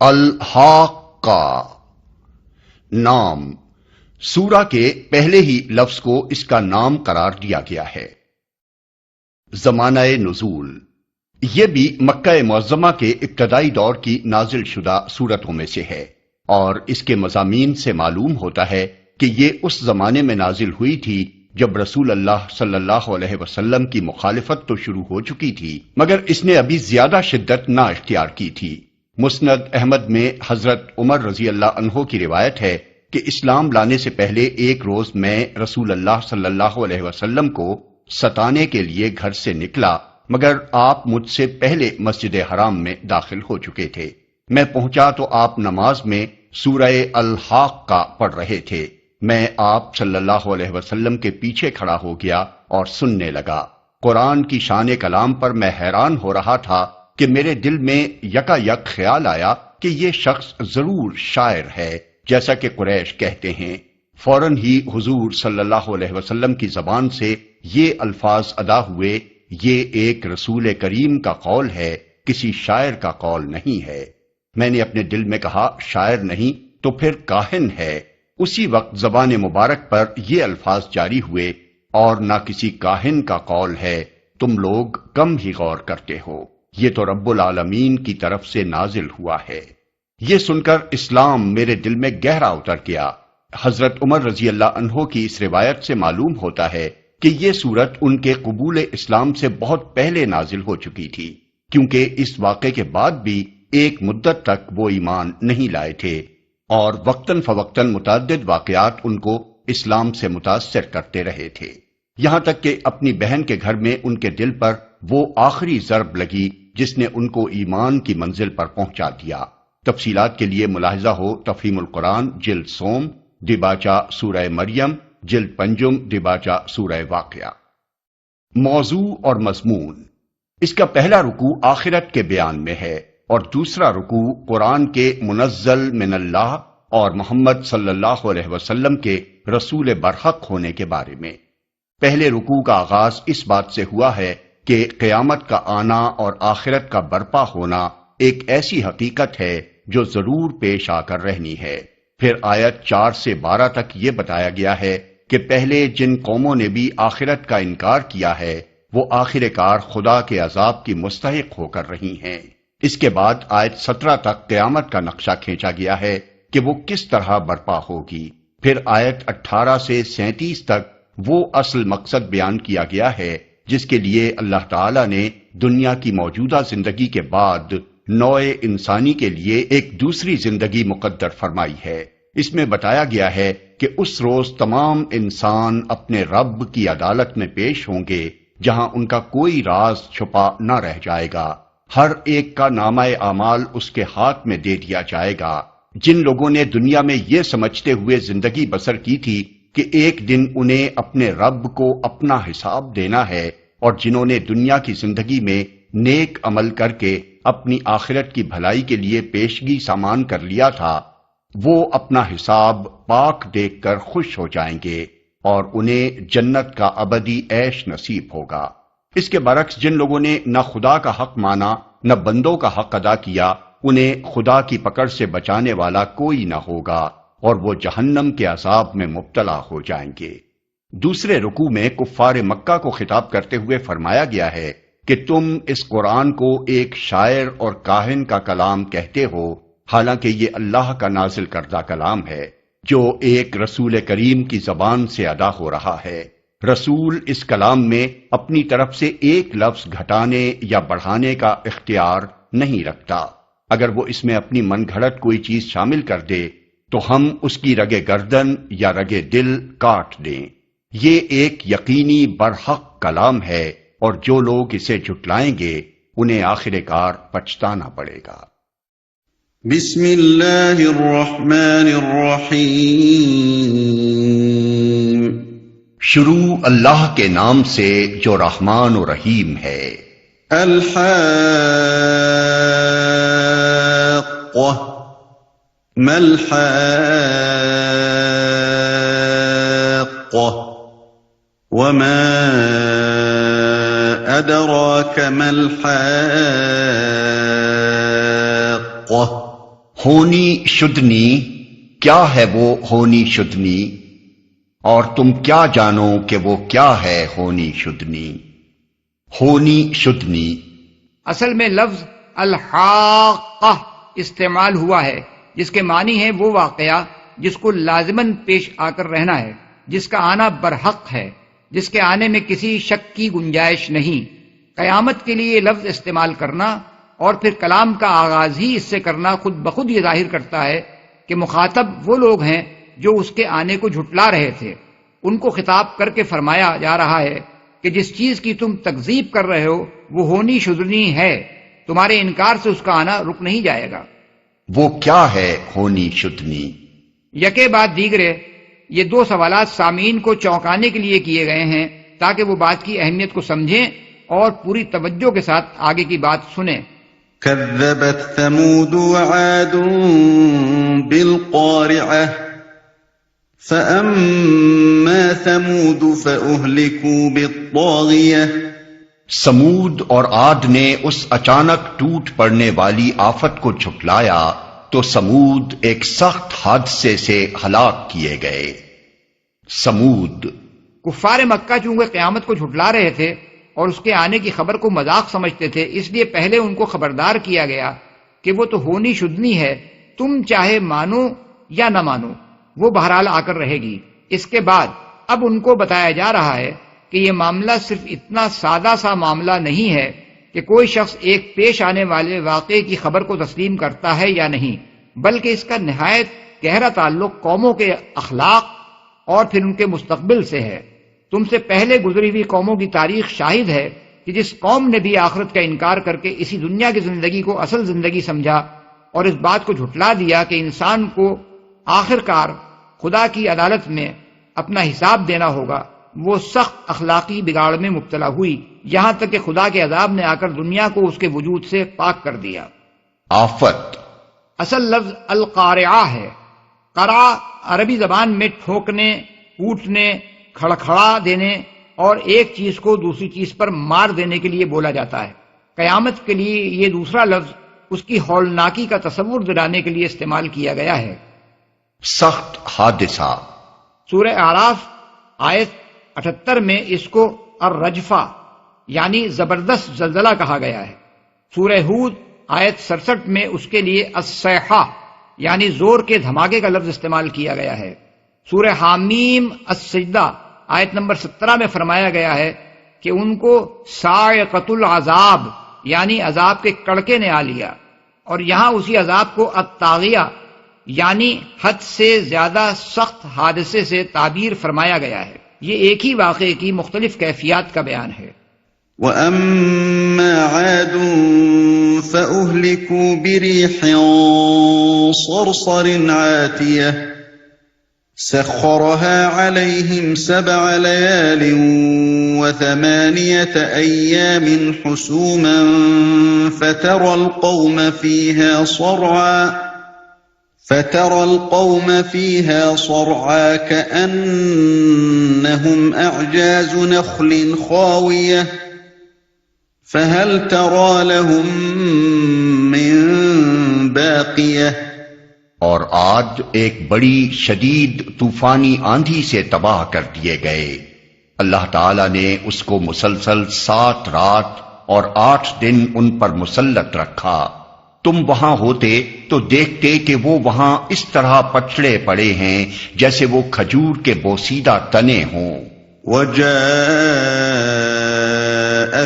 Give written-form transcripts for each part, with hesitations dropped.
الحاقہ نام سورہ کے پہلے ہی لفظ کو اس کا نام قرار دیا گیا ہے۔ زمانہ نزول یہ بھی مکہ معظمہ کے ابتدائی دور کی نازل شدہ سورتوں میں سے ہے، اور اس کے مضامین سے معلوم ہوتا ہے کہ یہ اس زمانے میں نازل ہوئی تھی جب رسول اللہ صلی اللہ علیہ وسلم کی مخالفت تو شروع ہو چکی تھی، مگر اس نے ابھی زیادہ شدت نہ اختیار کی تھی۔ مسند احمد میں حضرت عمر رضی اللہ عنہ کی روایت ہے کہ اسلام لانے سے پہلے ایک روز میں رسول اللہ صلی اللہ علیہ وسلم کو ستانے کے لیے گھر سے نکلا، مگر آپ مجھ سے پہلے مسجد حرام میں داخل ہو چکے تھے۔ میں پہنچا تو آپ نماز میں سورہ الحاقہ پڑھ رہے تھے۔ میں آپ صلی اللہ علیہ وسلم کے پیچھے کھڑا ہو گیا اور سننے لگا۔ قرآن کی شان کلام پر میں حیران ہو رہا تھا کہ میرے دل میں یکا یک خیال آیا کہ یہ شخص ضرور شاعر ہے، جیسا کہ قریش کہتے ہیں۔ فوراً ہی حضور صلی اللہ علیہ وسلم کی زبان سے یہ الفاظ ادا ہوئے، یہ ایک رسول کریم کا قول ہے، کسی شاعر کا قول نہیں ہے۔ میں نے اپنے دل میں کہا شاعر نہیں تو پھر کاہن ہے۔ اسی وقت زبان مبارک پر یہ الفاظ جاری ہوئے، اور نہ کسی کاہن کا قول ہے، تم لوگ کم ہی غور کرتے ہو، یہ تو رب العالمین کی طرف سے نازل ہوا ہے۔ یہ سن کر اسلام میرے دل میں گہرا اتر گیا۔ حضرت عمر رضی اللہ عنہ کی اس روایت سے معلوم ہوتا ہے کہ یہ سورت ان کے قبول اسلام سے بہت پہلے نازل ہو چکی تھی، کیونکہ اس واقعے کے بعد بھی ایک مدت تک وہ ایمان نہیں لائے تھے، اور وقتاً فوقتاً متعدد واقعات ان کو اسلام سے متاثر کرتے رہے تھے، یہاں تک کہ اپنی بہن کے گھر میں ان کے دل پر وہ آخری ضرب لگی جس نے ان کو ایمان کی منزل پر پہنچا دیا۔ تفصیلات کے لیے ملاحظہ ہو تفہیم القرآن جلد سوم، دباچہ سورہ مریم، جلد پنجم، دباچہ سورہ واقعہ۔ موضوع اور مضمون اس کا پہلا رکوع آخرت کے بیان میں ہے، اور دوسرا رکوع قرآن کے منزل من اللہ اور محمد صلی اللہ علیہ وسلم کے رسول برحق ہونے کے بارے میں۔ پہلے رکوع کا آغاز اس بات سے ہوا ہے کہ قیامت کا آنا اور آخرت کا برپا ہونا ایک ایسی حقیقت ہے جو ضرور پیش آ کر رہنی ہے۔ پھر آیت 4 سے 12 تک یہ بتایا گیا ہے کہ پہلے جن قوموں نے بھی آخرت کا انکار کیا ہے وہ آخر کار خدا کے عذاب کی مستحق ہو کر رہی ہیں۔ اس کے بعد آیت 17 تک قیامت کا نقشہ کھینچا گیا ہے کہ وہ کس طرح برپا ہوگی۔ پھر آیت 18 سے 37 تک وہ اصل مقصد بیان کیا گیا ہے جس کے لیے اللہ تعالی نے دنیا کی موجودہ زندگی کے بعد نوع انسانی کے لیے ایک دوسری زندگی مقدر فرمائی ہے۔ اس میں بتایا گیا ہے کہ اس روز تمام انسان اپنے رب کی عدالت میں پیش ہوں گے، جہاں ان کا کوئی راز چھپا نہ رہ جائے گا۔ ہر ایک کا نامہ اعمال اس کے ہاتھ میں دے دیا جائے گا۔ جن لوگوں نے دنیا میں یہ سمجھتے ہوئے زندگی بسر کی تھی کہ ایک دن انہیں اپنے رب کو اپنا حساب دینا ہے، اور جنہوں نے دنیا کی زندگی میں نیک عمل کر کے اپنی آخرت کی بھلائی کے لیے پیشگی سامان کر لیا تھا، وہ اپنا حساب پاک دیکھ کر خوش ہو جائیں گے، اور انہیں جنت کا ابدی عیش نصیب ہوگا۔ اس کے برعکس جن لوگوں نے نہ خدا کا حق مانا نہ بندوں کا حق ادا کیا، انہیں خدا کی پکڑ سے بچانے والا کوئی نہ ہوگا، اور وہ جہنم کے عذاب میں مبتلا ہو جائیں گے۔ دوسرے رکوع میں کفار مکہ کو خطاب کرتے ہوئے فرمایا گیا ہے کہ تم اس قرآن کو ایک شاعر اور کاہن کا کلام کہتے ہو، حالانکہ یہ اللہ کا نازل کردہ کلام ہے جو ایک رسول کریم کی زبان سے ادا ہو رہا ہے۔ رسول اس کلام میں اپنی طرف سے ایک لفظ گھٹانے یا بڑھانے کا اختیار نہیں رکھتا۔ اگر وہ اس میں اپنی من گھڑت کوئی چیز شامل کر دے تو ہم اس کی رگے گردن یا رگے دل کاٹ دیں۔ یہ ایک یقینی برحق کلام ہے، اور جو لوگ اسے جھٹلائیں گے انہیں آخر کار پچھتانا پڑے گا۔ بسم اللہ الرحمن الرحیم۔ شروع اللہ کے نام سے جو رحمان و رحیم ہے۔ الحاقہ ما الحاقہ وما ادراک ما الحاقہ ہونی شدنی، کیا ہے وہ ہونی شدنی، اور تم کیا جانو کہ وہ کیا ہے ہونی شدنی۔ ہونی شدنی اصل میں لفظ الحاقہ استعمال ہوا ہے، جس کے معنی ہے وہ واقعہ جس کو لازماً پیش آ کر رہنا ہے، جس کا آنا برحق ہے، جس کے آنے میں کسی شک کی گنجائش نہیں۔ قیامت کے لیے یہ لفظ استعمال کرنا اور پھر کلام کا آغاز ہی اس سے کرنا خود بخود یہ ظاہر کرتا ہے کہ مخاطب وہ لوگ ہیں جو اس کے آنے کو جھٹلا رہے تھے۔ ان کو خطاب کر کے فرمایا جا رہا ہے کہ جس چیز کی تم تکذیب کر رہے ہو وہ ہونی شدنی ہے، تمہارے انکار سے اس کا آنا رک نہیں جائے گا۔ وہ کیا ہے ہونی شدنی؟ یکے بعد دیگرے یہ دو سوالات سامعین کو چونکانے کے لیے کیے گئے ہیں تاکہ وہ بات کی اہمیت کو سمجھیں اور پوری توجہ کے ساتھ آگے کی بات سنیں۔ كذبت ثمود وعاد بالقارعة فأما ثمود فأهلكوا بالطاغية۔ سمود اور عاد نے اس اچانک ٹوٹ پڑنے والی آفت کو جھٹلایا تو سمود ایک سخت حادثے سے ہلاک کیے گئے۔ سمود کفار مکہ چونکہ قیامت کو جھٹلا رہے تھے اور اس کے آنے کی خبر کو مذاق سمجھتے تھے، اس لیے پہلے ان کو خبردار کیا گیا کہ وہ تو ہونی شدنی ہے، تم چاہے مانو یا نہ مانو وہ بہرحال آ کر رہے گی۔ اس کے بعد اب ان کو بتایا جا رہا ہے کہ یہ معاملہ صرف اتنا سادہ سا معاملہ نہیں ہے کہ کوئی شخص ایک پیش آنے والے واقعے کی خبر کو تسلیم کرتا ہے یا نہیں، بلکہ اس کا نہایت گہرا تعلق قوموں کے اخلاق اور پھر ان کے مستقبل سے ہے۔ تم سے پہلے گزری ہوئی قوموں کی تاریخ شاہد ہے کہ جس قوم نے بھی آخرت کا انکار کر کے اسی دنیا کی زندگی کو اصل زندگی سمجھا اور اس بات کو جھٹلا دیا کہ انسان کو آخر کار خدا کی عدالت میں اپنا حساب دینا ہوگا، وہ سخت اخلاقی بگاڑ میں مبتلا ہوئی، یہاں تک کہ خدا کے عذاب نے آ کر دنیا کو اس کے وجود سے پاک کر دیا۔ آفت اصل لفظ القارعہ ہے۔ قرع عربی زبان میں ٹھوکنے، کوٹنے، کھڑکھڑا دینے اور ایک چیز کو دوسری چیز پر مار دینے کے لیے بولا جاتا ہے۔ قیامت کے لیے یہ دوسرا لفظ اس کی ہولناکی کا تصور دلانے کے لیے استعمال کیا گیا ہے۔ سخت حادثہ سورہ اعراف آیت 78 میں اس کو الرجفہ یعنی زبردست زلزلہ کہا گیا ہے۔ سورہ ہود آیت 67 میں اس کے لیے الصیحہ یعنی زور کے دھماکے کا لفظ استعمال کیا گیا ہے۔ سورہ حامیم السجدہ آیت نمبر 17 میں فرمایا گیا ہے کہ ان کو صاعقۃ العذاب یعنی عذاب کے کڑکے نے آ لیا، اور یہاں اسی عذاب کو الطاغیہ یعنی حد سے زیادہ سخت حادثے سے تعبیر فرمایا گیا ہے۔ یہ ایک ہی واقعے کی مختلف کیفیات کا بیان ہے۔ وَأَمَّا عَادٌ فَأُهْلِكُوا بِرِيحٍ صَرْصَرٍ عَاتِيَةٍ سَخَّرَهَا عَلَيْهِمْ 7 لَيَالٍ و8 أَيَّامٍ حُسُومًا فَتَرَى الْقَوْمَ فِيهَا صَرْعَىٰ كَأَنَّهُمْ أَعْجَازُ نَخْلٍ خَاوِيَةٍ فَهَلْ تَرَىٰ لَهُم مِّن بَاقِيَةٍ۔ اور عاد ایک بڑی شدید طوفانی آندھی سے تباہ کر دیے گئے۔ اللہ تعالی نے اس کو مسلسل 7 رات اور 8 دن ان پر مسلط رکھا۔ تم وہاں ہوتے تو دیکھتے کہ وہ وہاں اس طرح پچھڑے پڑے ہیں جیسے وہ کھجور کے بوسیدہ تنے ہوں۔ وَجَاءَ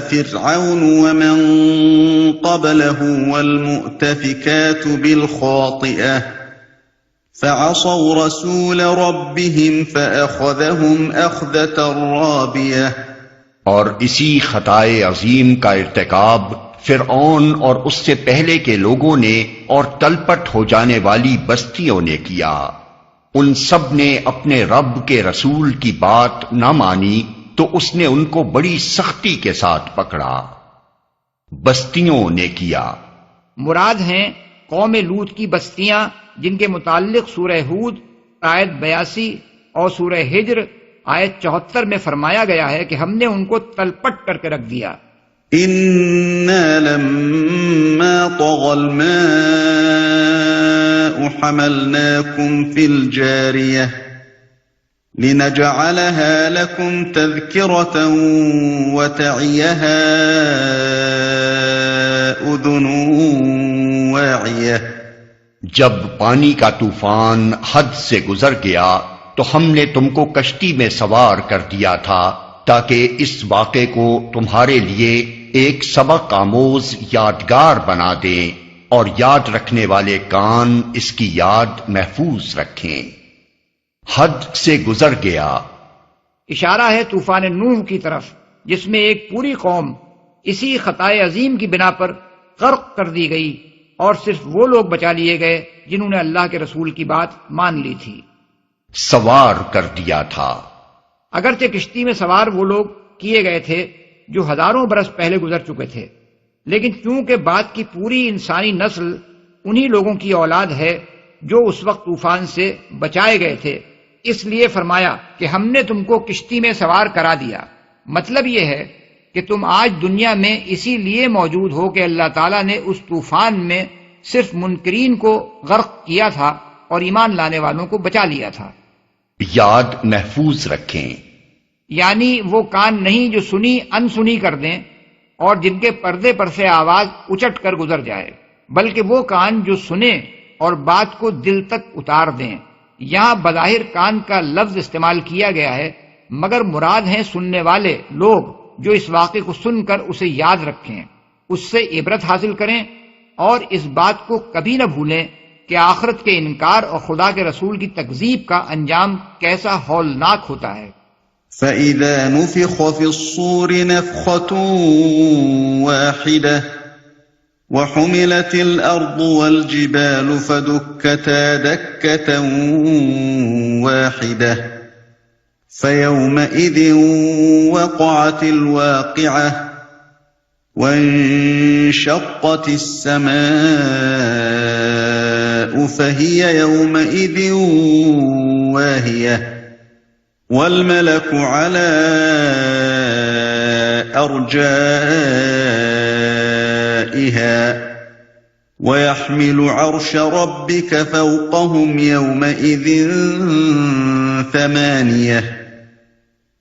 فِرْعَوْنُ وَمَن قَبْلَهُ وَالْمُؤْتَفِكَاتُ بِالْخَاطِئَةِ فَعَصَوْا رَسُولَ رَبِّهِمْ فَأَخَذَهُمْ أَخْذَةً رَّابِيَةً۔ اور اسی خطائے عظیم کا ارتکاب فرعون اور اس سے پہلے کے لوگوں نے اور تلپٹ ہو جانے والی بستیوں نے کیا۔ ان سب نے اپنے رب کے رسول کی بات نہ مانی تو اس نے ان کو بڑی سختی کے ساتھ پکڑا۔ بستیوں نے کیا مراد ہیں قوم لوط کی بستیاں، جن کے متعلق سورہ ہود آیت 82 اور سورہ ہجر آیت 74 میں فرمایا گیا ہے کہ ہم نے ان کو تلپٹ کر کے رکھ دیا۔ إِنَّا لَمَّا طَغَى الْمَاءُ حملناكم في الجارية لنجعلها لكم تذكرة وتعيها أذن واعية. جب پانی کا طوفان حد سے گزر گیا تو ہم نے تم کو کشتی میں سوار کر دیا تھا تاکہ اس واقعے کو تمہارے لیے ایک سبق آموز یادگار بنا دیں اور یاد رکھنے والے کان اس کی یاد محفوظ رکھیں. حد سے گزر گیا اشارہ ہے طوفان نوح کی طرف، جس میں ایک پوری قوم اسی خطائے عظیم کی بنا پر غرق کر دی گئی اور صرف وہ لوگ بچا لیے گئے جنہوں نے اللہ کے رسول کی بات مان لی تھی. سوار کر دیا تھا. اگرچہ کشتی میں سوار وہ لوگ کیے گئے تھے جو ہزاروں برس پہلے گزر چکے تھے، لیکن چونکہ بعد کی پوری انسانی نسل انہی لوگوں کی اولاد ہے جو اس وقت طوفان سے بچائے گئے تھے، اس لیے فرمایا کہ ہم نے تم کو کشتی میں سوار کرا دیا. مطلب یہ ہے کہ تم آج دنیا میں اسی لیے موجود ہو کہ اللہ تعالیٰ نے اس طوفان میں صرف منکرین کو غرق کیا تھا اور ایمان لانے والوں کو بچا لیا تھا. یاد محفوظ رکھیں، یعنی وہ کان نہیں جو سنی انسنی کر دیں اور جن کے پردے پر سے آواز اچٹ کر گزر جائے، بلکہ وہ کان جو سنیں اور بات کو دل تک اتار دیں. یہاں بظاہر کان کا لفظ استعمال کیا گیا ہے، مگر مراد ہیں سننے والے لوگ جو اس واقعے کو سن کر اسے یاد رکھیں، اس سے عبرت حاصل کریں اور اس بات کو کبھی نہ بھولیں کہ آخرت کے انکار اور خدا کے رسول کی تکذیب کا انجام کیسا ہولناک ہوتا ہے. فَإِذَا نُفِخَ فِي الصُّورِ نَفْخَةٌ وَاحِدَةٌ وَحُمِلَتِ الْأَرْضُ وَالْجِبَالُ فَدُكَّتَا دَكَّةً وَاحِدَةً فَيَوْمَئِذٍ وَقَعَتِ الْوَاقِعَةُ وَانشَقَّتِ السَّمَاءُ فَهِيَ يَوْمَئِذٍ وَاهِيَةٌ وَالْمَلَكُ عَلَى أَرْجَائِهَا وَيَحْمِلُ عَرْشَ رَبِّكَ فَوْقَهُمْ يَوْمَئِذٍ ثَمَانِيَةٌ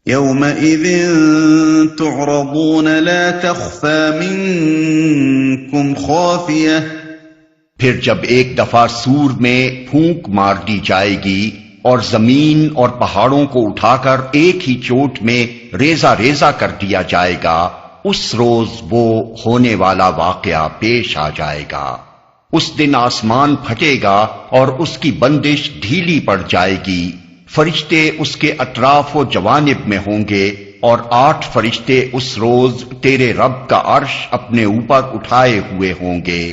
يَوْمَئِذٍ تُعْرَضُونَ لَا تَخْفَى مِنكُمْ خَافِيَةٌ. پھر جب ایک دفعہ سور میں پھونک مار دی جائے گی اور زمین اور پہاڑوں کو اٹھا کر ایک ہی چوٹ میں ریزہ ریزہ کر دیا جائے گا، اس روز وہ ہونے والا واقعہ پیش آ جائے گا. اس دن آسمان پھٹے گا اور اس کی بندش ڈھیلی پڑ جائے گی. فرشتے اس کے اطراف و جوانب میں ہوں گے اور 8 فرشتے اس روز تیرے رب کا عرش اپنے اوپر اٹھائے ہوئے ہوں گے.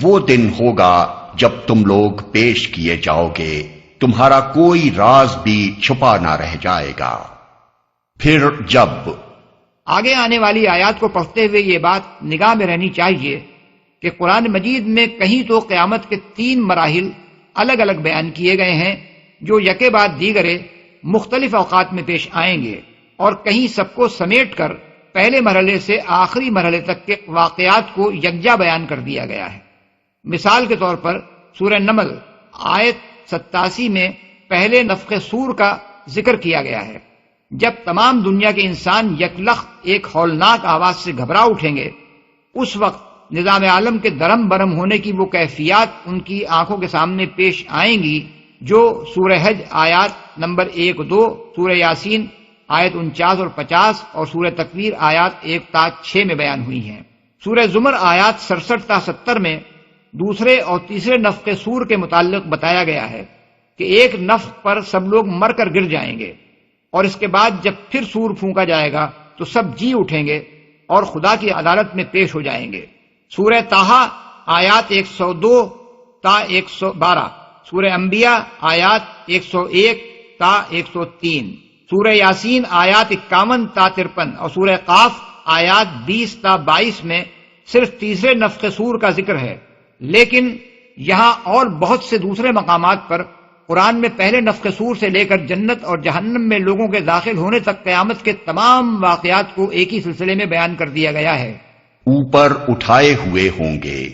وہ دن ہوگا جب تم لوگ پیش کیے جاؤ گے، تمہارا کوئی راز بھی چھپا نہ رہ جائے گا. پھر جب آگے آنے والی آیات کو پڑھتے ہوئے یہ بات نگاہ میں رہنی چاہیے کہ قرآن مجید میں کہیں تو قیامت کے 3 مراحل الگ الگ بیان کیے گئے ہیں جو یکے بعد دیگرے مختلف اوقات میں پیش آئیں گے، اور کہیں سب کو سمیٹ کر پہلے مرحلے سے آخری مرحلے تک کے واقعات کو یکجا بیان کر دیا گیا ہے. مثال کے طور پر سورہ نمل آیت 87 میں پہلے نفخ صور کا ذکر کیا گیا ہے. جب تمام دنیا کے انسان یکلخت ایک ہولناک آواز سے گھبرا اٹھیں گے، اس وقت نظام عالم کے درم برم ہونے کی وہ کیفیات ان کی آنکھوں کے سامنے پیش آئیں گی جو سورہ حج آیات نمبر 1-2، سورہ یاسین آیت 49 اور 50 اور سورہ تکویر آیات 1-6 میں بیان ہوئی ہیں. سورہ زمر آیات 67-70 میں دوسرے اور تیسرے نفخ صور کے متعلق بتایا گیا ہے کہ ایک نفخ پر سب لوگ مر کر گر جائیں گے، اور اس کے بعد جب پھر صور پھونکا جائے گا تو سب جی اٹھیں گے اور خدا کی عدالت میں پیش ہو جائیں گے. سورہ طٰہٰ آیات 102-112، سورہ انبیاء آیات 101-103، سورہ یاسین آیات 51-53 اور سورہ قاف آیات 20-22 میں صرف تیسرے نفخ صور کا ذکر ہے. لیکن یہاں اور بہت سے دوسرے مقامات پر قرآن میں پہلے نفخ صور سے لے کر جنت اور جہنم میں لوگوں کے داخل ہونے تک قیامت کے تمام واقعات کو ایک ہی سلسلے میں بیان کر دیا گیا ہے. اوپر اٹھائے ہوئے ہوں گے.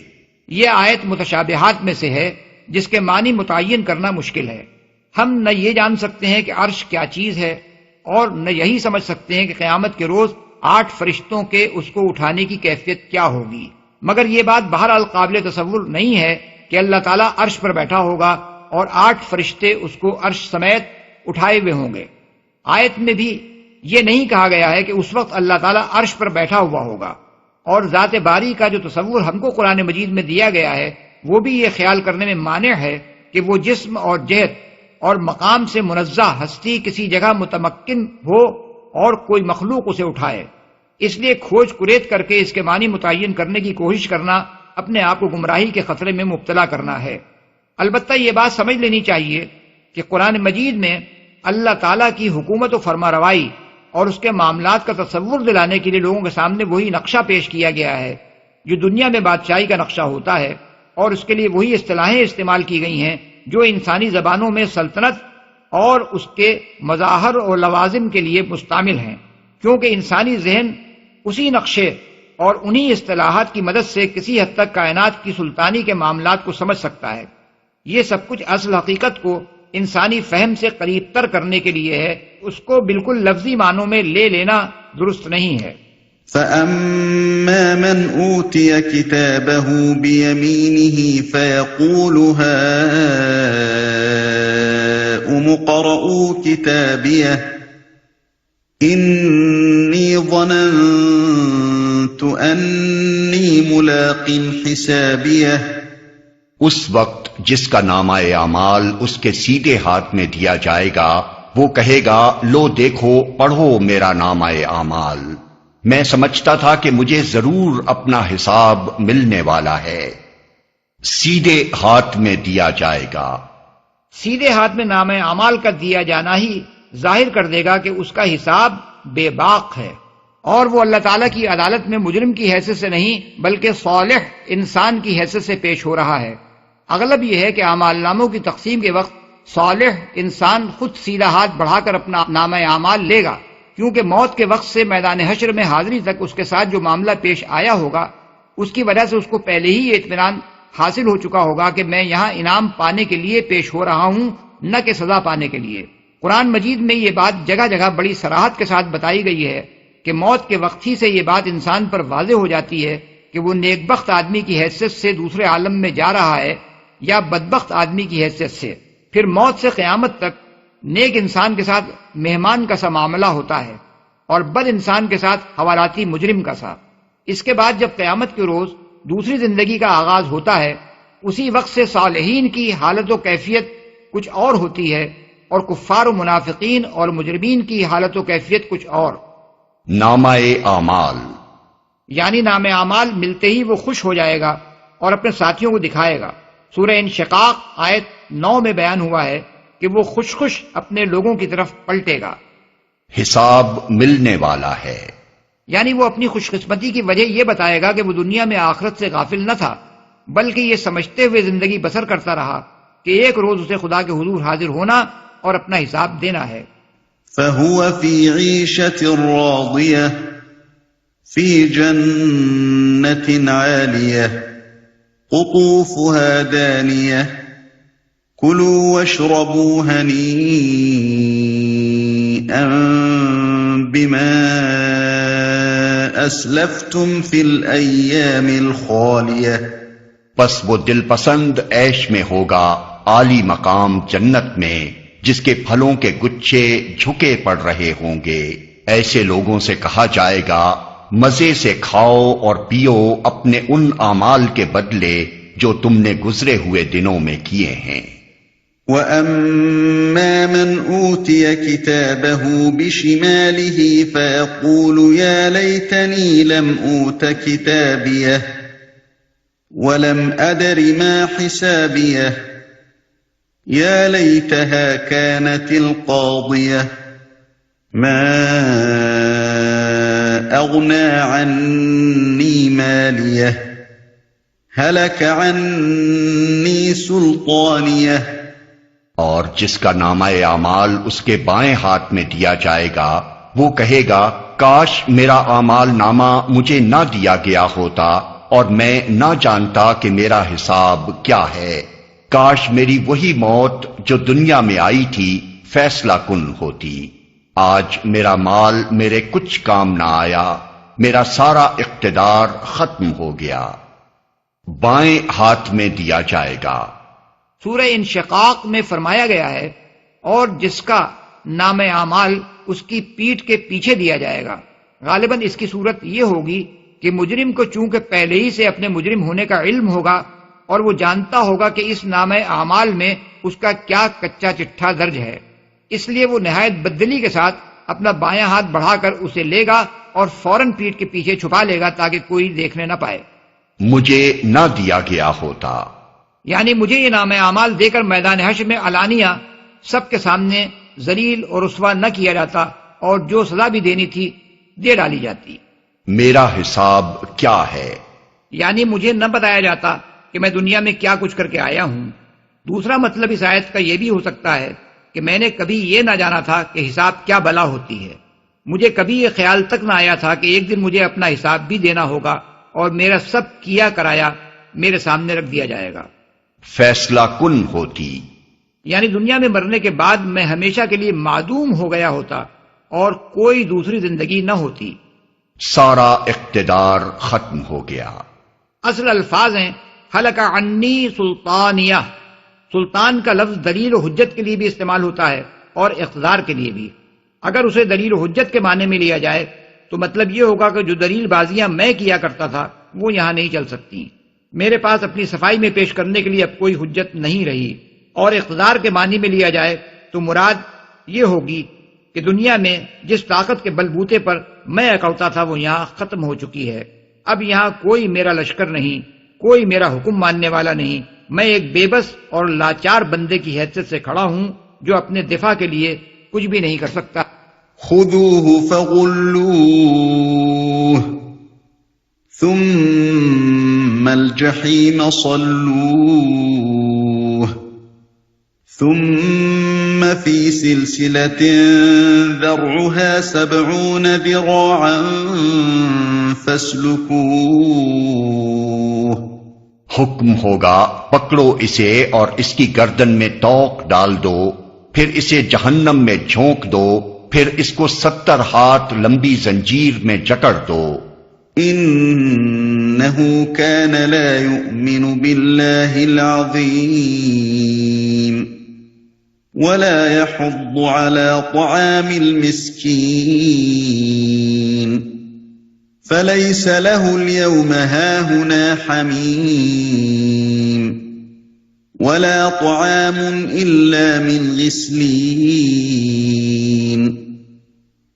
یہ آیت متشابہات میں سے ہے جس کے معنی متعین کرنا مشکل ہے۔ ہم نہ یہ جان سکتے ہیں کہ عرش کیا چیز ہے، اور نہ یہی سمجھ سکتے ہیں کہ قیامت کے روز 8 فرشتوں کے اس کو اٹھانے کی کیفیت کیا ہوگی، مگر یہ بات بہرحال قابل تصور نہیں ہے کہ اللہ تعالیٰ عرش پر بیٹھا ہوگا اور 8 فرشتے اس کو عرش سمیت اٹھائے ہوئے ہوں گے۔ آیت میں بھی یہ نہیں کہا گیا ہے کہ اس وقت اللہ تعالیٰ عرش پر بیٹھا ہوا ہوگا، اور ذات باری کا جو تصور ہم کو قرآن مجید میں دیا گیا ہے وہ بھی یہ خیال کرنے میں مانع ہے کہ وہ جسم اور جہت اور مقام سے منزہ ہستی کسی جگہ متمکن ہو اور کوئی مخلوق اسے اٹھائے۔ اس لیے کھوج کریت کر کے اس کے معنی متعین کرنے کی کوشش کرنا اپنے آپ کو گمراہی کے خطرے میں مبتلا کرنا ہے۔ البتہ یہ بات سمجھ لینی چاہیے کہ قرآن مجید میں اللہ تعالیٰ کی حکومت و فرما روائی اور اس کے معاملات کا تصور دلانے کے لیے لوگوں کے سامنے وہی نقشہ پیش کیا گیا ہے جو دنیا میں بادشاہی کا نقشہ ہوتا ہے، اور اس کے لیے وہی اصطلاحیں استعمال کی گئی ہیں جو انسانی زبانوں میں سلطنت اور اس کے مظاہر اور لوازم کے لیے مستعمل ہیں، کیونکہ انسانی ذہن اسی نقشے اور انہی اصطلاحات کی مدد سے کسی حد تک کائنات کی سلطانی کے معاملات کو سمجھ سکتا ہے۔ یہ سب کچھ اصل حقیقت کو انسانی فہم سے قریب تر کرنے کے لیے ہے، اس کو بالکل لفظی معنوں میں لے لینا درست نہیں ہے۔ فَأَمَّا مَنْ أُوتِيَ كِتَابَهُ بِيَمِينِهِ فَيَقُولُ هَاؤُمُ اقْرَءُوا كِتَابِيَهْ إِنِّي ظَنَنتُ أَنِّي مُلَاقٍ حِسَابِيَهْ۔ اس وقت جس کا نامہ اعمال اس کے سیدھے ہاتھ میں دیا جائے گا وہ کہے گا، لو دیکھو پڑھو میرا نامہ اعمال، میں سمجھتا تھا کہ مجھے ضرور اپنا حساب ملنے والا ہے۔ سیدھے ہاتھ میں دیا جائے گا۔ سیدھے ہاتھ میں نامہ اعمال کا دیا جانا ہی ظاہر کر دے گا کہ اس کا حساب بے باک ہے، اور وہ اللہ تعالیٰ کی عدالت میں مجرم کی حیثیت سے نہیں بلکہ صالح انسان کی حیثیت سے پیش ہو رہا ہے۔ اغلب یہ ہے کہ اعمال ناموں کی تقسیم کے وقت صالح انسان خود سیدھا ہاتھ بڑھا کر اپنا نامہ اعمال لے گا، کیونکہ موت کے وقت سے میدان حشر میں حاضری تک اس کے ساتھ جو معاملہ پیش آیا ہوگا اس کی وجہ سے اس کو پہلے ہی یہ اطمینان حاصل ہو چکا ہوگا کہ میں یہاں انعام پانے کے لیے پیش ہو رہا ہوں، نہ کہ سزا پانے کے لیے۔ قرآن مجید میں یہ بات جگہ جگہ بڑی صراحت کے ساتھ بتائی گئی ہے کہ موت کے وقت ہی سے یہ بات انسان پر واضح ہو جاتی ہے کہ وہ نیک بخت آدمی کی حیثیت سے دوسرے عالم میں جا رہا ہے یا بدبخت آدمی کی حیثیت سے۔ پھر موت سے قیامت تک نیک انسان کے ساتھ مہمان کا سا معاملہ ہوتا ہے اور بد انسان کے ساتھ حوالاتی مجرم کا سا۔ اس کے بعد جب قیامت کے روز دوسری زندگی کا آغاز ہوتا ہے، اسی وقت سے صالحین کی حالت و کیفیت کچھ اور ہوتی ہے اور کفار و منافقین اور مجرمین کی حالت و کیفیت کچھ اور۔ نامہ اعمال یعنی نام اعمال ملتے ہی وہ خوش ہو جائے گا اور اپنے ساتھیوں کو دکھائے گا۔ سورہ انشقاق آیت 9 میں بیان ہوا ہے کہ وہ خوش خوش اپنے لوگوں کی طرف پلٹے گا۔ حساب ملنے والا ہے، یعنی وہ اپنی خوش قسمتی کی وجہ یہ بتائے گا کہ وہ دنیا میں آخرت سے غافل نہ تھا، بلکہ یہ سمجھتے ہوئے زندگی بسر کرتا رہا کہ ایک روز اسے خدا کے حضور حاضر ہونا اور اپنا حساب دینا ہے۔ فَهُوَ فِي عِيشَةٍ رَاضِيَةٍ فِي جَنَّةٍ عَالِيَةٍ قُطُوفُهَا دَانِيَةٌ كُلُوا وَاشْرَبُوا هَنِيئًا بِمَا أَسْلَفْتُمْ فِي الْأَيَّامِ الْخَالِيَةِ، پس وہ دل پسند عیش میں ہوگا عالی مقام جنت میں، جس کے پھلوں کے گچھے جھکے پڑ رہے ہوں گے۔ ایسے لوگوں سے کہا جائے گا، مزے سے کھاؤ اور پیو اپنے ان اعمال کے بدلے جو تم نے گزرے ہوئے دنوں میں کیے ہیں۔ وَأَمَّا مَنْ أُوتِيَ كِتَابَهُ بِشِمَالِهِ فَيَقُولُ يَا لَيْتَنِي لَمْ أُوتَ كِتَابِيَهْ وَلَمْ أَدْرِ مَا حِسَابِيَهْ يَا لَيْتَهَا كَانَتِ الْقَاضِيَةَ مَا أَغْنَى عَنِّي مَالِيَهْ هَلَكَ عَنِّي سُلْطَانِيَهْ۔ اور جس کا نامہ اعمال اس کے بائیں ہاتھ میں دیا جائے گا وہ کہے گا، کاش میرا اعمال نامہ مجھے نہ دیا گیا ہوتا اور میں نہ جانتا کہ میرا حساب کیا ہے۔ کاش میری وہی موت جو دنیا میں آئی تھی فیصلہ کن ہوتی. آج میرا مال میرے کچھ کام نہ آیا، میرا سارا اقتدار ختم ہو گیا. بائیں ہاتھ میں دیا جائے گا. سورہ انشقاق میں فرمایا گیا ہے اور جس کا نام اعمال اس کی پیٹھ کے پیچھے دیا جائے گا. غالباً اس کی صورت یہ ہوگی کہ مجرم کو چونکہ پہلے ہی سے اپنے مجرم ہونے کا علم ہوگا اور وہ جانتا ہوگا کہ اس نام اعمال میں اس کا کیا کچا چٹھا درج ہے، اس لیے وہ نہایت بددلی کے ساتھ اپنا بایاں ہاتھ بڑھا کر اسے لے گا اور فوراً پیٹھ کے پیچھے چھپا لے گا تاکہ کوئی دیکھنے نہ پائے. مجھے نہ دیا گیا ہوتا. یعنی مجھے یہ نام اعمال دے کر میدان حشر میں علانیہ سب کے سامنے ذلیل اور رسوا نہ کیا جاتا اور جو سزا بھی دینی تھی دے ڈالی جاتی. میرا حساب کیا ہے؟ یعنی مجھے نہ بتایا جاتا کہ میں دنیا میں کیا کچھ کر کے آیا ہوں. دوسرا مطلب اس آیت کا یہ بھی ہو سکتا ہے کہ میں نے کبھی یہ نہ جانا تھا کہ حساب کیا بلا ہوتی ہے. مجھے کبھی یہ خیال تک نہ آیا تھا کہ ایک دن مجھے اپنا حساب بھی دینا ہوگا اور میرا سب کیا کرایا میرے سامنے رکھ دیا جائے گا. فیصلہ کن ہوتی. یعنی دنیا میں مرنے کے بعد میں ہمیشہ کے لیے معدوم ہو گیا ہوتا اور کوئی دوسری زندگی نہ ہوتی. سارا اقتدار ختم ہو گیا. اصل الفاظ ہیں حلق عنی سلطانیہ. سلطان کا لفظ دلیل و حجت کے لیے بھی استعمال ہوتا ہے اور اقتدار کے لیے بھی. اگر اسے دلیل و حجت کے معنی میں لیا جائے تو مطلب یہ ہوگا کہ جو دلیل بازیاں میں کیا کرتا تھا وہ یہاں نہیں چل سکتی. میرے پاس اپنی صفائی میں پیش کرنے کے لیے اب کوئی حجت نہیں رہی. اور اقتدار کے معنی میں لیا جائے تو مراد یہ ہوگی کہ دنیا میں جس طاقت کے بلبوتے پر میں اکڑتا تھا وہ یہاں ختم ہو چکی ہے. اب یہاں کوئی میرا لشکر نہیں، کوئی میرا حکم ماننے والا نہیں. میں ایک بے بس اور لاچار بندے کی حیثیت سے کھڑا ہوں جو اپنے دفاع کے لیے کچھ بھی نہیں کر سکتا. خذوه فغلوه ثم الجحیم صلوه ثم في سلسلة ذرعها 70 ذراعا فاسلكوه. حکم ہوگا پکڑو اسے اور اس کی گردن میں توق ڈال دو، پھر اسے جہنم میں جھونک دو، پھر اس کو 70 ہاتھ لمبی زنجیر میں جکڑ دو. إنه كان لا يؤمن بالله العظيم ولا يحض على طعام المسكين فليس له اليوم هاهنا حميم ولا طعام إلا من غسلين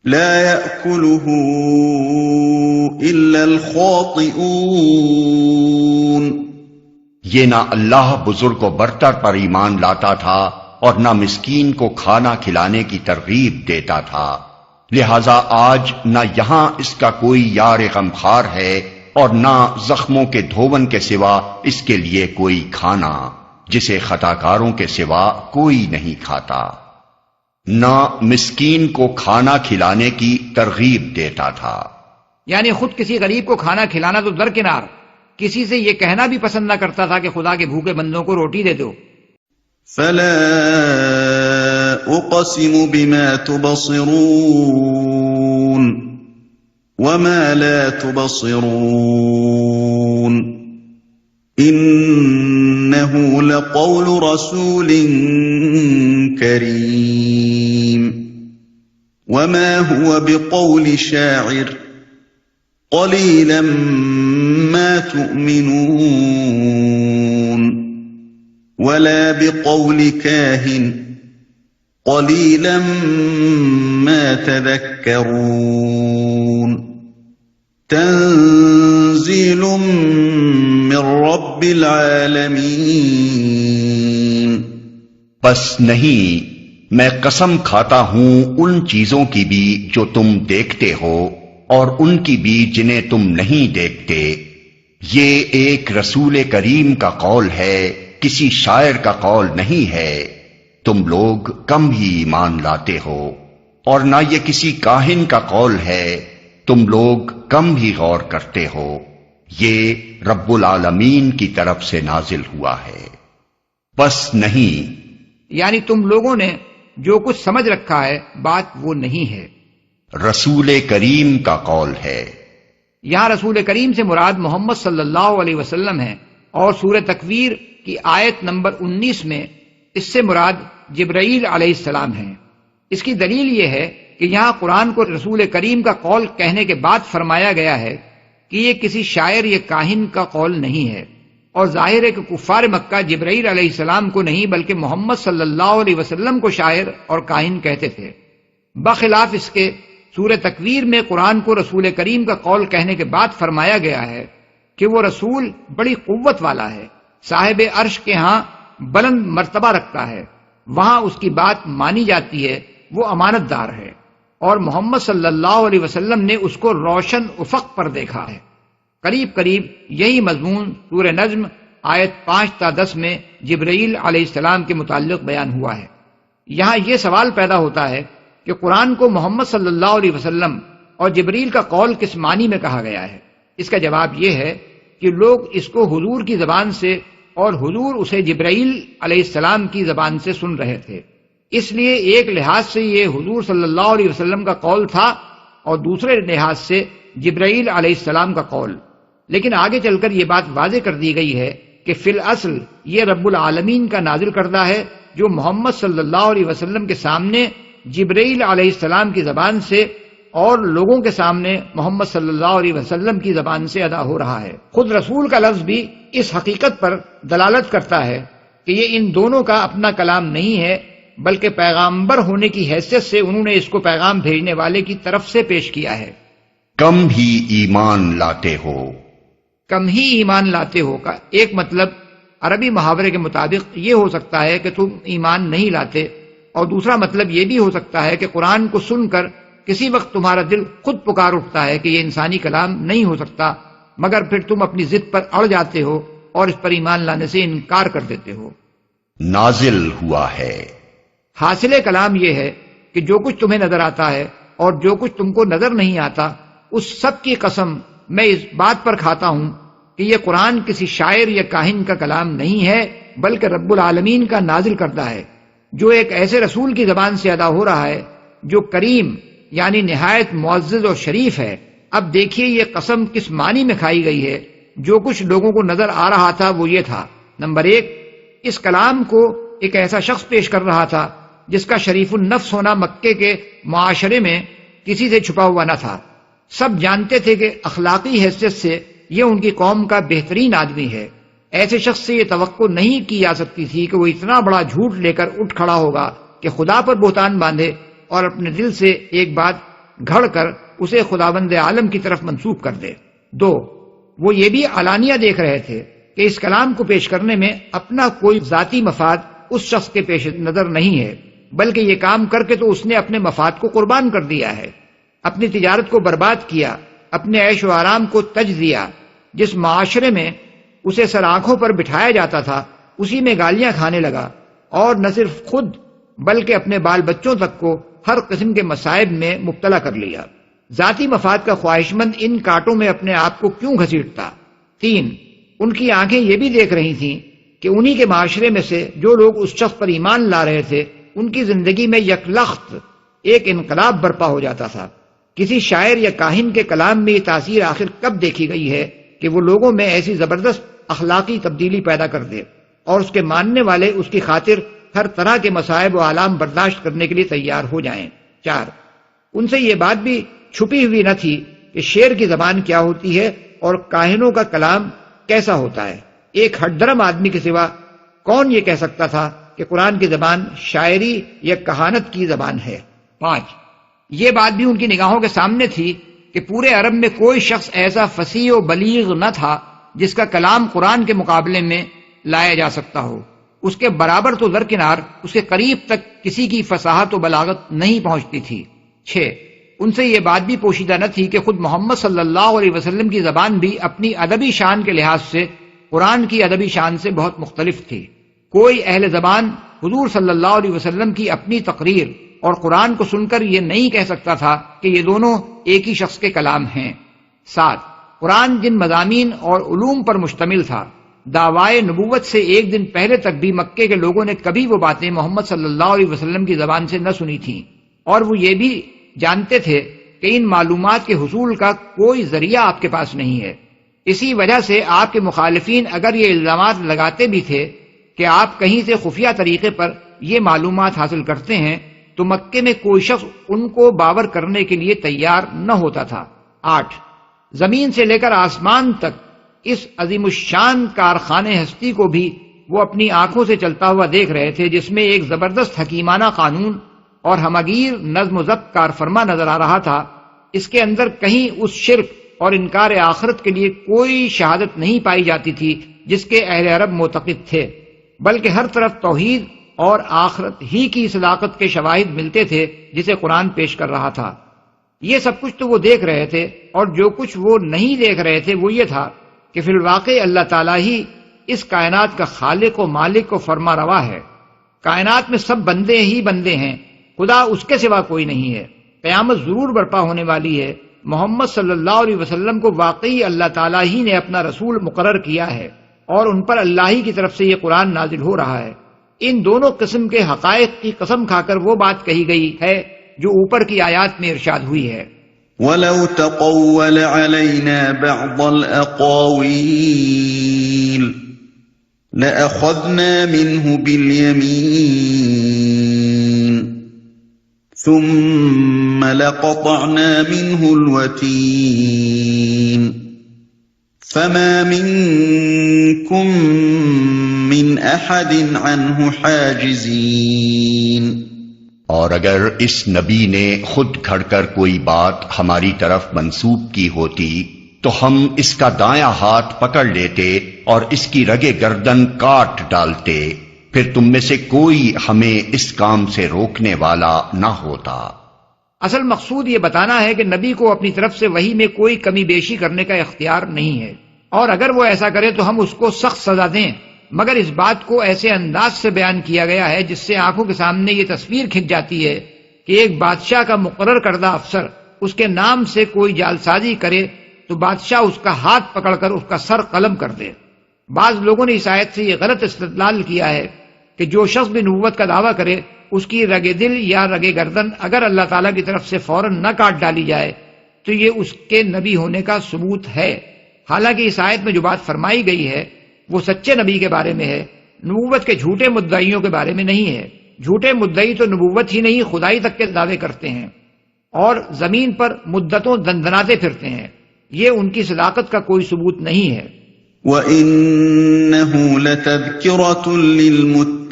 لا يأكله إلا الخاطئون. یہ نہ اللہ بزرگ و برتر پر ایمان لاتا تھا اور نہ مسکین کو کھانا کھلانے کی ترغیب دیتا تھا، لہذا آج نہ یہاں اس کا کوئی یار غمخوار ہے اور نہ زخموں کے دھون کے سوا اس کے لیے کوئی کھانا جسے خطاکاروں کے سوا کوئی نہیں کھاتا. نہ مسکین کو کھانا کھلانے کی ترغیب دیتا تھا. یعنی خود کسی غریب کو کھانا کھلانا تو درکنار، کسی سے یہ کہنا بھی پسند نہ کرتا تھا کہ خدا کے بھوکے بندوں کو روٹی دے دو. فلا اقسم بما تبصرون وما لا تبصرون انه لقول رسول کریم وما هو بقول شاعر قلیلا ما تؤمنون ولا بقول كاهن قليلا ما تذكرون تنزيل من رب العالمين. بس نہیں، میں قسم کھاتا ہوں ان چیزوں کی بھی جو تم دیکھتے ہو اور ان کی بھی جنہیں تم نہیں دیکھتے. یہ ایک رسول کریم کا قول ہے، کسی شاعر کا قول نہیں ہے. تم لوگ کم ہی ایمان لاتے ہو. اور نہ یہ کسی کاہن کا قول ہے، تم لوگ کم ہی غور کرتے ہو. یہ رب العالمین کی طرف سے نازل ہوا ہے. پس نہیں، یعنی تم لوگوں نے جو کچھ سمجھ رکھا ہے بات وہ نہیں ہے۔ رسول کریم کا قول ہے۔ یہاں رسول کریم سے مراد محمد صلی اللہ علیہ وسلم ہے، اور سورہ تکویر کی آیت نمبر 19 میں اس سے مراد جبرائیل علیہ السلام ہیں۔ اس کی دلیل یہ ہے کہ یہاں قرآن کو رسول کریم کا قول کہنے کے بعد فرمایا گیا ہے کہ یہ کسی شاعر یا کاہن کا قول نہیں ہے، اور ظاہر ہے کہ کفار مکہ جبرائیل علیہ السلام کو نہیں بلکہ محمد صلی اللہ علیہ وسلم کو شاعر اور کاہن کہتے تھے۔ بخلاف اس کے سورہ تکویر میں قرآن کو رسول کریم کا قول کہنے کے بعد فرمایا گیا ہے کہ وہ رسول بڑی قوت والا ہے، صاحب عرش کے ہاں بلند مرتبہ رکھتا ہے، وہاں اس کی بات مانی جاتی ہے، وہ امانت دار ہے، اور محمد صلی اللہ علیہ وسلم نے اس کو روشن افق پر دیکھا ہے۔ قریب قریب یہی مضمون سورہ نجم آیت 5 تا 10 میں جبرائیل علیہ السلام کے متعلق بیان ہوا ہے۔ یہاں یہ سوال پیدا ہوتا ہے کہ قرآن کو محمد صلی اللہ علیہ وسلم اور جبرائیل کا قول کس معنی میں کہا گیا ہے؟ اس کا جواب یہ ہے کہ لوگ اس کو حضور کی زبان سے اور حضور اسے جبرائیل علیہ السلام کی زبان سے سن رہے تھے، اس لیے ایک لحاظ سے یہ حضور صلی اللہ علیہ وسلم کا قول تھا اور دوسرے لحاظ سے جبرائیل علیہ السلام کا قول۔ لیکن آگے چل کر یہ بات واضح کر دی گئی ہے کہ فی الاصل یہ رب العالمین کا نازل کردہ ہے، جو محمد صلی اللہ علیہ وسلم کے سامنے جبرائیل علیہ السلام کی زبان سے اور لوگوں کے سامنے محمد صلی اللہ علیہ وسلم کی زبان سے ادا ہو رہا ہے۔ خود رسول کا لفظ بھی اس حقیقت پر دلالت کرتا ہے کہ یہ ان دونوں کا اپنا کلام نہیں ہے، بلکہ پیغامبر ہونے کی حیثیت سے انہوں نے اس کو پیغام بھیجنے والے کی طرف سے پیش کیا ہے۔ کم ہی ایمان لاتے ہو۔ کم ہی ایمان لاتے ہو کا ایک مطلب عربی محاورے کے مطابق یہ ہو سکتا ہے کہ تم ایمان نہیں لاتے، اور دوسرا مطلب یہ بھی ہو سکتا ہے کہ قرآن کو سن کر کسی وقت تمہارا دل خود پکار اٹھتا ہے کہ یہ انسانی کلام نہیں ہو سکتا، مگر پھر تم اپنی ضد پر اڑ جاتے ہو اور اس پر ایمان لانے سے انکار کر دیتے ہو۔ نازل ہوا ہے۔ حاصل کلام یہ ہے کہ جو کچھ تمہیں نظر آتا ہے اور جو کچھ تم کو نظر نہیں آتا، اس سب کی قسم میں اس بات پر کھاتا ہوں کہ یہ قرآن کسی شاعر یا کاہن کا کلام نہیں ہے، بلکہ رب العالمین کا نازل کردہ ہے، جو ایک ایسے رسول کی زبان سے ادا ہو رہا ہے جو کریم یعنی نہایت معزز اور شریف ہے۔ اب دیکھیے یہ قسم کس معنی میں کھائی گئی ہے۔ جو کچھ لوگوں کو نظر آ رہا تھا وہ یہ تھا، نمبر 1، اس کلام کو ایک ایسا شخص پیش کر رہا تھا جس کا شریف النفس ہونا مکے کے معاشرے میں کسی سے چھپا ہوا نہ تھا۔ سب جانتے تھے کہ اخلاقی حیثیت سے یہ ان کی قوم کا بہترین آدمی ہے۔ ایسے شخص سے یہ توقع نہیں کی جا سکتی تھی کہ وہ اتنا بڑا جھوٹ لے کر اٹھ کھڑا ہوگا کہ خدا پر بہتان باندھے اور اپنے دل سے ایک بات گھڑ کر اسے خداوند عالم کی طرف منسوب کر دے۔ 2، وہ یہ بھی علانیہ دیکھ رہے تھے کہ اس کلام کو پیش کرنے میں اپنا کوئی ذاتی مفاد اس شخص کے پیش نظر نہیں ہے، بلکہ یہ کام کر کے تو اس نے اپنے مفاد کو قربان کر دیا ہے، اپنی تجارت کو برباد کیا، اپنے عیش و آرام کو تج دیا۔ جس معاشرے میں اسے سر آنکھوں پر بٹھایا جاتا تھا اسی میں گالیاں کھانے لگا، اور نہ صرف خود بلکہ اپنے بال بچوں تک کو ہر قسم کے مصائب میں مبتلا کر لیا۔ ذاتی مفاد کا خواہش مند ان کانٹوں میں اپنے آپ کو کیوں گھسیٹتا؟ 3، ان کی آنکھیں یہ بھی دیکھ رہی تھیں کہ انہی کے معاشرے میں سے جو لوگ اس شخص پر ایمان لا رہے تھے ان کی زندگی میں یکلخت ایک انقلاب برپا ہو جاتا تھا۔ کسی شاعر یا کاہن کے کلام میں یہ تاثیر آخر کب دیکھی گئی ہے کہ وہ لوگوں میں ایسی زبردست اخلاقی تبدیلی پیدا کر دے اور اس کے ماننے والے اس کی خاطر ہر طرح کے مصائب و آلام برداشت کرنے کے لیے تیار ہو جائیں۔ 4، ان سے یہ بات بھی چھپی ہوئی نہ تھی کہ شعر کی زبان کیا ہوتی ہے اور کاہنوں کا کلام کیسا ہوتا ہے۔ ایک ہٹ درم آدمی کے سوا کون یہ کہہ سکتا تھا کہ قرآن کی زبان شاعری یا کہانت کی زبان ہے۔ 5، یہ بات بھی ان کی نگاہوں کے سامنے تھی کہ پورے عرب میں کوئی شخص ایسا فصیح و بلیغ نہ تھا جس کا کلام قرآن کے مقابلے میں لایا جا سکتا ہو۔ اس کے برابر تو درکنار اس کے قریب تک کسی کی فصاحت و بلاغت نہیں پہنچتی تھی۔ 6، ان سے یہ بات بھی پوشیدہ نہ تھی کہ خود محمد صلی اللہ علیہ وسلم کی زبان بھی اپنی ادبی شان کے لحاظ سے قرآن کی ادبی شان سے بہت مختلف تھی۔ کوئی اہل زبان حضور صلی اللہ علیہ وسلم کی اپنی تقریر اور قرآن کو سن کر یہ نہیں کہہ سکتا تھا کہ یہ دونوں ایک ہی شخص کے کلام ہیں۔ 7، قرآن جن مضامین اور علوم پر مشتمل تھا دعوائے نبوت سے ایک دن پہلے تک بھی مکے کے لوگوں نے کبھی وہ باتیں محمد صلی اللہ علیہ وسلم کی زبان سے نہ سنی تھیں، اور وہ یہ بھی جانتے تھے کہ ان معلومات کے حصول کا کوئی ذریعہ آپ کے پاس نہیں ہے۔ اسی وجہ سے آپ کے مخالفین اگر یہ الزامات لگاتے بھی تھے کہ آپ کہیں سے خفیہ طریقے پر یہ معلومات حاصل کرتے ہیں، تو مکے میں کوئی شخص ان کو باور کرنے کے لیے تیار نہ ہوتا تھا۔ 8، زمین سے لے کر آسمان تک اس عظیم الشان کارخانے ہستی کو بھی وہ اپنی آنکھوں سے چلتا ہوا دیکھ رہے تھے، جس میں ایک زبردست حکیمانہ قانون اور ہمگیر نظم و ضبط کار فرما نظر آ رہا تھا۔ اس کے اندر کہیں اس شرک اور انکار آخرت کے لیے کوئی شہادت نہیں پائی جاتی تھی جس کے اہل عرب معتقد تھے، بلکہ ہر طرف توحید اور آخرت ہی کی صداقت کے شواہد ملتے تھے جسے قرآن پیش کر رہا تھا۔ یہ سب کچھ تو وہ دیکھ رہے تھے، اور جو کچھ وہ نہیں دیکھ رہے تھے وہ یہ تھا کہ فی الواقع اللہ تعالیٰ ہی اس کائنات کا خالق و مالک و فرما روا ہے۔ کائنات میں سب بندے ہی بندے ہیں، خدا اس کے سوا کوئی نہیں ہے۔ قیامت ضرور برپا ہونے والی ہے۔ محمد صلی اللہ علیہ وسلم کو واقعی اللہ تعالیٰ ہی نے اپنا رسول مقرر کیا ہے، اور ان پر اللہ ہی کی طرف سے یہ قرآن نازل ہو رہا ہے۔ ان دونوں قسم کے حقائق کی قسم کھا کر وہ بات کہی گئی ہے جو اوپر کی آیات میں ارشاد ہوئی ہے، وَلَوْ تَقَوَّلَ عَلَيْنَا بَعْضَ الْأَقَاوِيلِ لَأَخَذْنَا مِنْهُ بِالْيَمِينِ ثُمَّ لَقَطَعْنَا مِنْهُ الْوَتِينَ فَمَا مِنْكُمْ مِنْ أَحَدٍ عَنْهُ حَاجِزِينَ۔ اور اگر اس نبی نے خود گھڑ کر کوئی بات ہماری طرف منسوب کی ہوتی تو ہم اس کا دایاں ہاتھ پکڑ لیتے اور اس کی رگے گردن کاٹ ڈالتے، پھر تم میں سے کوئی ہمیں اس کام سے روکنے والا نہ ہوتا۔ اصل مقصود یہ بتانا ہے کہ نبی کو اپنی طرف سے وحی میں کوئی کمی بیشی کرنے کا اختیار نہیں ہے، اور اگر وہ ایسا کرے تو ہم اس کو سخت سزا دیں، مگر اس بات کو ایسے انداز سے بیان کیا گیا ہے جس سے آنکھوں کے سامنے یہ تصویر کھنچ جاتی ہے کہ ایک بادشاہ کا مقرر کردہ افسر اس کے نام سے کوئی جعلسازی کرے تو بادشاہ اس کا ہاتھ پکڑ کر اس کا سر قلم کر دے۔ بعض لوگوں نے اس آیت سے یہ غلط استدلال کیا ہے کہ جو شخص بھی نبوت کا دعویٰ کرے اس کی رگ دل یا رگ گردن اگر اللہ تعالیٰ کی طرف سے فوراً نہ کاٹ ڈالی جائے تو یہ اس کے نبی ہونے کا ثبوت ہے، حالانکہ اس آیت میں جو بات فرمائی گئی ہے وہ سچے نبی کے بارے میں ہے، نبوت کے جھوٹے مدعیوں کے بارے میں نہیں ہے۔ جھوٹے مدعی تو نبوت ہی نہیں خدائی تک کے دعوے کرتے ہیں اور زمین پر مدتوں دندناتے پھرتے ہیں، یہ ان کی صداقت کا کوئی ثبوت نہیں ہے۔ وَإِنَّهُ لَتَذْكِرَةٌ لِّلْمُتَّقِينَ۔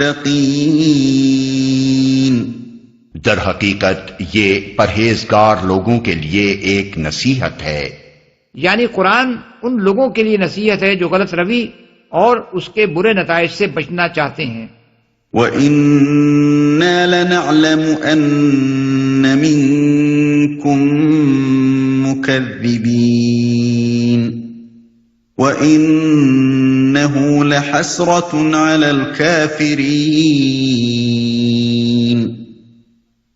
در حقیقت یہ پرہیزگار لوگوں کے لیے ایک نصیحت ہے، یعنی قرآن ان لوگوں کے لیے نصیحت ہے جو غلط روی اور اس کے برے نتائج سے بچنا چاہتے ہیں۔ وَإِنَّا لَنَعْلَمُ أَنَّ مِنكُم مُّكَذِّبِينَ وَإِنَّهُ لَحَسْرَةٌ عَلَى الْكَافِرِينَ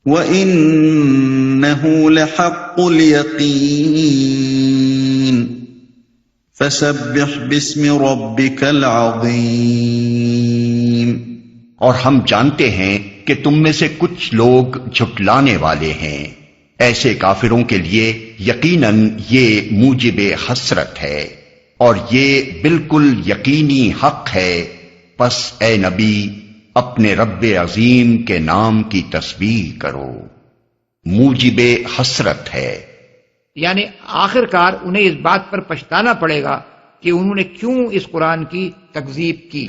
وَإِنَّهُ لَحَقُّ الْيَقِينِ فَسَبِّحْ بِاسْمِ رَبِّكَ الْعَظِيمِ۔ اور ہم جانتے ہیں کہ تم میں سے کچھ لوگ جھٹلانے والے ہیں، ایسے کافروں کے لیے یقیناً یہ موجب حسرت ہے اور یہ بالکل یقینی حق ہے، پس اے نبی اپنے رب عظیم کے نام کی تسبیح کرو، موجب حسرت ہے، یعنی آخر کار انہیں اس بات پر پچھتانا پڑے گا کہ انہوں نے کیوں اس قرآن کی تکذیب کی۔